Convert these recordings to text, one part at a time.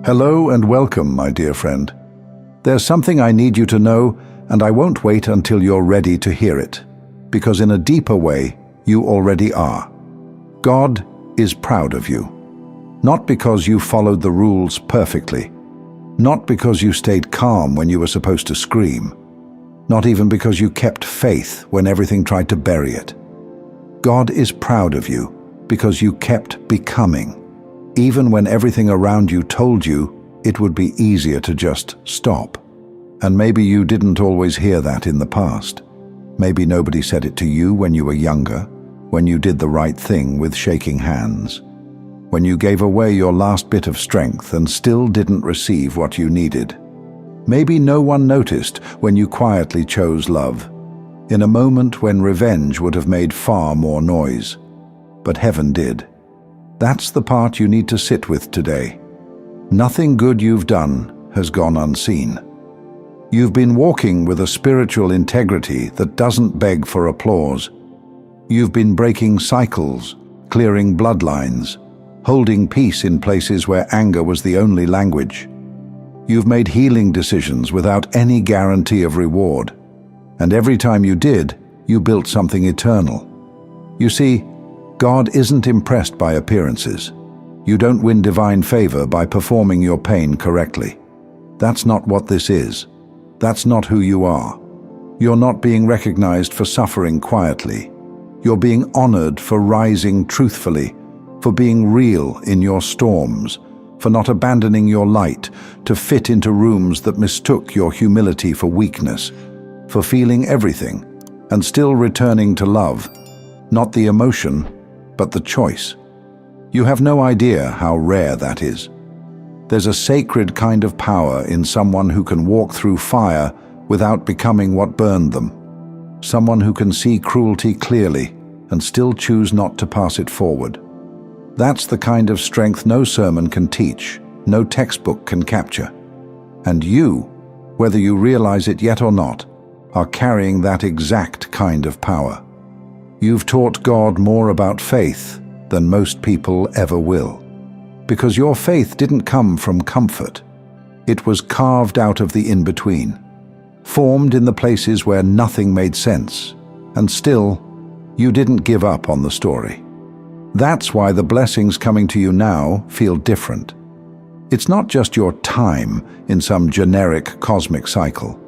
Hello and welcome, my dear friend. There's something I need you to know, and I won't wait until you're ready to hear it, because in a deeper way, you already are. God is proud of you. Not because you followed the rules perfectly, not because you stayed calm when you were supposed to scream, not even because you kept faith when everything tried to bury it. God is proud of you because you kept becoming, even when everything around you told you it would be easier to just stop. And maybe you didn't always hear that in the past. Maybe nobody said it to you when you were younger, when you did the right thing with shaking hands, when you gave away your last bit of strength and still didn't receive what you needed. Maybe no one noticed when you quietly chose love, in a moment when revenge would have made far more noise. But heaven did. That's the part you need to sit with today. Nothing good you've done has gone unseen. You've been walking with a spiritual integrity that doesn't beg for applause. You've been breaking cycles, clearing bloodlines, holding peace in places where anger was the only language. You've made healing decisions without any guarantee of reward. And every time you did, you built something eternal. You see, God isn't impressed by appearances. You don't win divine favor by performing your pain correctly. That's not what this is. That's not who you are. You're not being recognized for suffering quietly. You're being honored for rising truthfully, for being real in your storms, for not abandoning your light to fit into rooms that mistook your humility for weakness, for feeling everything and still returning to love, not the emotion, but the choice. You have no idea how rare that is. There's a sacred kind of power in someone who can walk through fire without becoming what burned them. Someone who can see cruelty clearly and still choose not to pass it forward. That's the kind of strength no sermon can teach, no textbook can capture. And you, whether you realize it yet or not, are carrying that exact kind of power. You've taught God more about faith than most people ever will. Because your faith didn't come from comfort. It was carved out of the in-between, formed in the places where nothing made sense, and still, you didn't give up on the story. That's why the blessings coming to you now feel different. It's not just your time in some generic cosmic cycle.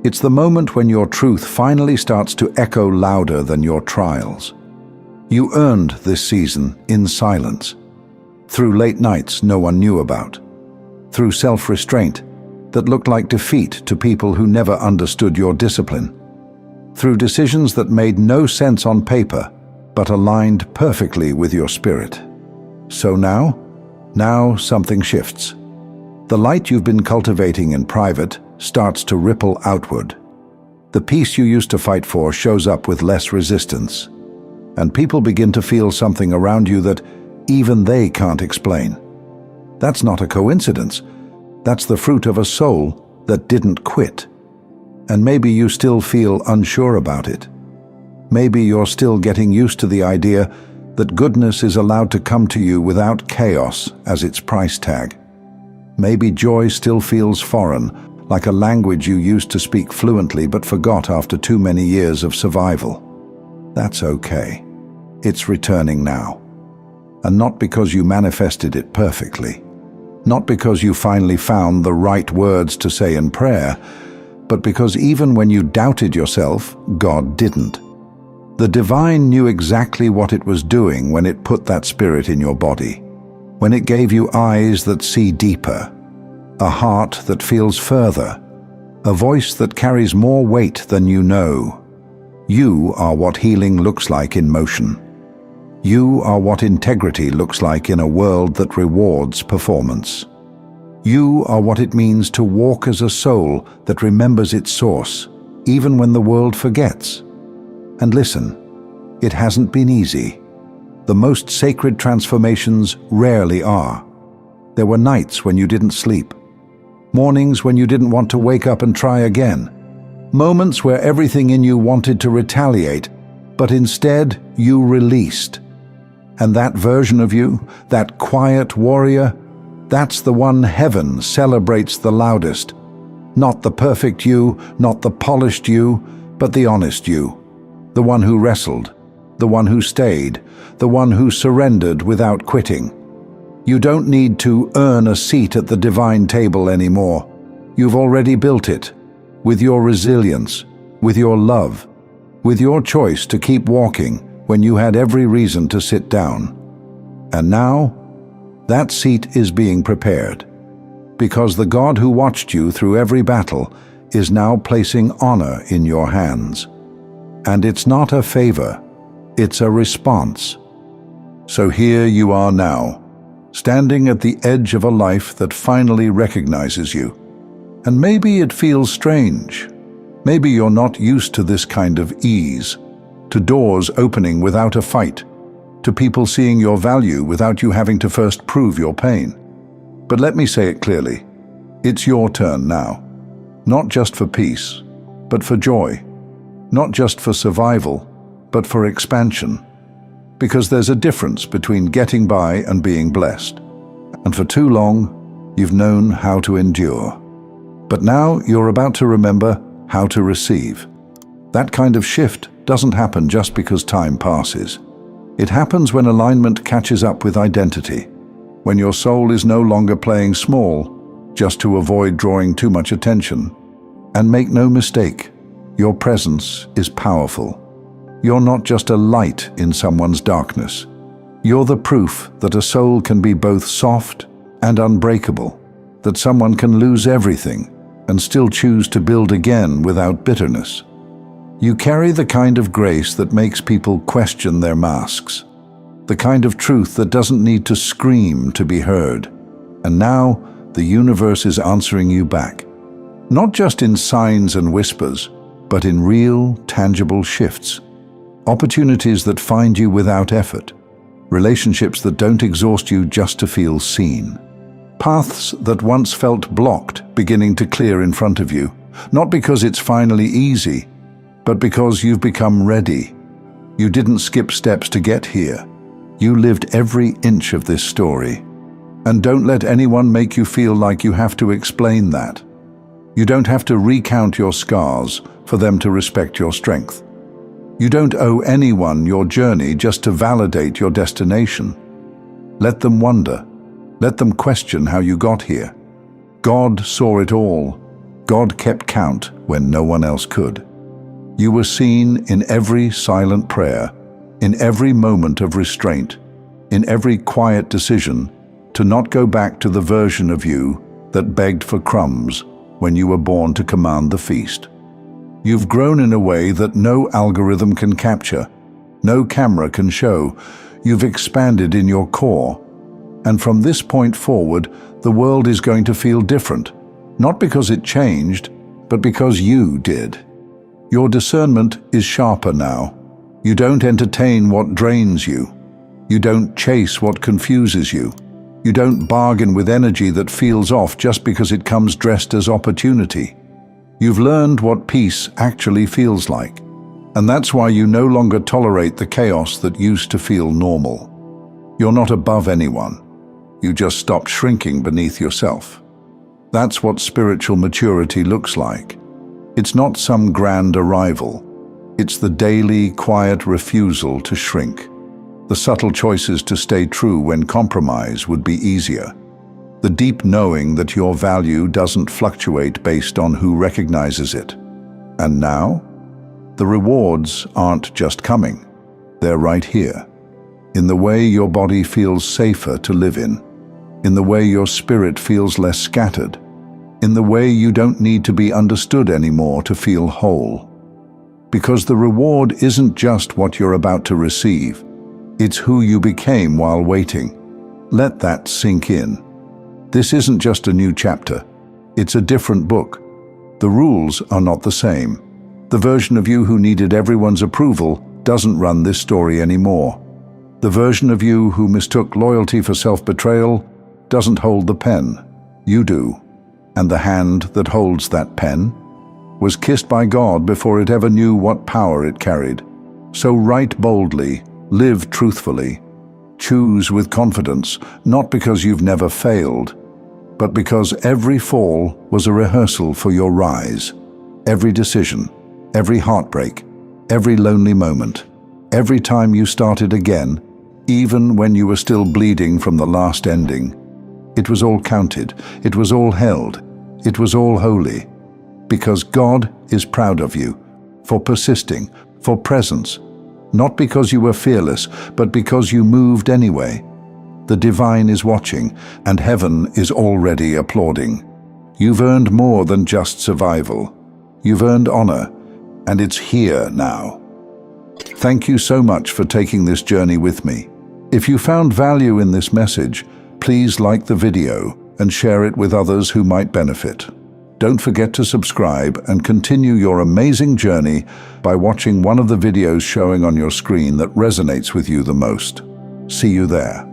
It's the moment when your truth finally starts to echo louder than your trials. You earned this season in silence, through late nights no one knew about, through self-restraint that looked like defeat to people who never understood your discipline, through decisions that made no sense on paper but aligned perfectly with your spirit. So now something shifts. The light you've been cultivating in private starts to ripple outward. The peace you used to fight for shows up with less resistance, and people begin to feel something around you that even they can't explain. That's not a coincidence. That's the fruit of a soul that didn't quit. And maybe you still feel unsure about it. Maybe you're still getting used to the idea that goodness is allowed to come to you without chaos as its price tag. Maybe joy still feels foreign, like a language you used to speak fluently but forgot after too many years of survival. That's okay. It's returning now. And not because you manifested it perfectly. Not because you finally found the right words to say in prayer, but because even when you doubted yourself, God didn't. The divine knew exactly what it was doing when it put that spirit in your body, when it gave you eyes that see deeper, a heart that feels further, a voice that carries more weight than you know. You are what healing looks like in motion. You are what integrity looks like in a world that rewards performance. You are what it means to walk as a soul that remembers its source, even when the world forgets. And listen, it hasn't been easy. The most sacred transformations rarely are. There were nights when you didn't sleep, mornings when you didn't want to wake up and try again, moments where everything in you wanted to retaliate, but instead you released. And that version of you, that quiet warrior, That's the one heaven celebrates the loudest. Not the perfect you, not the polished you, but the honest you. The one who wrestled, the one who stayed, the one who surrendered without quitting. You don't need to earn a seat at the divine table anymore. You've already built it, with your resilience, with your love, with your choice to keep walking when you had every reason to sit down. And now, that seat is being prepared, because the God who watched you through every battle is now placing honor in your hands. And it's not a favor, it's a response. So here you are now, standing at the edge of a life that finally recognizes you. And maybe it feels strange. Maybe you're not used to this kind of ease, to doors opening without a fight, to people seeing your value without you having to first prove your pain. But let me say it clearly, it's your turn now. Not just for peace, but for joy. Not just for survival, but for expansion. Because there's a difference between getting by and being blessed. And for too long, you've known how to endure. But now you're about to remember how to receive. That kind of shift doesn't happen just because time passes. It happens when alignment catches up with identity, when your soul is no longer playing small just to avoid drawing too much attention. And make no mistake, your presence is powerful. You're not just a light in someone's darkness. You're the proof that a soul can be both soft and unbreakable, that someone can lose everything and still choose to build again without bitterness. You carry the kind of grace that makes people question their masks, the kind of truth that doesn't need to scream to be heard. And now the universe is answering you back, not just in signs and whispers, but in real, tangible shifts. Opportunities that find you without effort, relationships that don't exhaust you just to feel seen. Paths that once felt blocked beginning to clear in front of you, not because it's finally easy, but because you've become ready. You didn't skip steps to get here. You lived every inch of this story. And don't let anyone make you feel like you have to explain that. You don't have to recount your scars for them to respect your strength. You don't owe anyone your journey just to validate your destination. Let them wonder. Let them question how you got here. God saw it all. God kept count when no one else could. You were seen in every silent prayer, in every moment of restraint, in every quiet decision to not go back to the version of you that begged for crumbs when you were born to command the feast. You've grown in a way that no algorithm can capture, no camera can show. You've expanded in your core. And from this point forward, the world is going to feel different, not because it changed, but because you did. Your discernment is sharper now. You don't entertain what drains you. You don't chase what confuses you. You don't bargain with energy that feels off just because it comes dressed as opportunity. You've learned what peace actually feels like, and that's why you no longer tolerate the chaos that used to feel normal. You're not above anyone. You just stop shrinking beneath yourself. That's what spiritual maturity looks like. It's not some grand arrival. It's the daily, quiet refusal to shrink. The subtle choices to stay true when compromise would be easier. The deep knowing that your value doesn't fluctuate based on who recognizes it. And now, the rewards aren't just coming. They're right here. In the way your body feels safer to live in the way your spirit feels less scattered, in the way you don't need to be understood anymore to feel whole. Because the reward isn't just what you're about to receive, it's who you became while waiting. Let that sink in. This isn't just a new chapter, it's a different book. The rules are not the same. The version of you who needed everyone's approval doesn't run this story anymore. The version of you who mistook loyalty for self-betrayal doesn't hold the pen. You do. And the hand that holds that pen was kissed by God before it ever knew what power it carried. So write boldly, live truthfully, choose with confidence, not because you've never failed, but because every fall was a rehearsal for your rise. Every decision, every heartbreak, every lonely moment, every time you started again, even when you were still bleeding from the last ending, it was all counted, it was all held, it was all holy. Because God is proud of you, for persisting, for presence, not because you were fearless, but because you moved anyway. The divine is watching, and heaven is already applauding. You've earned more than just survival. You've earned honor, and it's here now. Thank you so much for taking this journey with me. If you found value in this message, please like the video and share it with others who might benefit. Don't forget to subscribe and continue your amazing journey by watching one of the videos showing on your screen that resonates with you the most. See you there.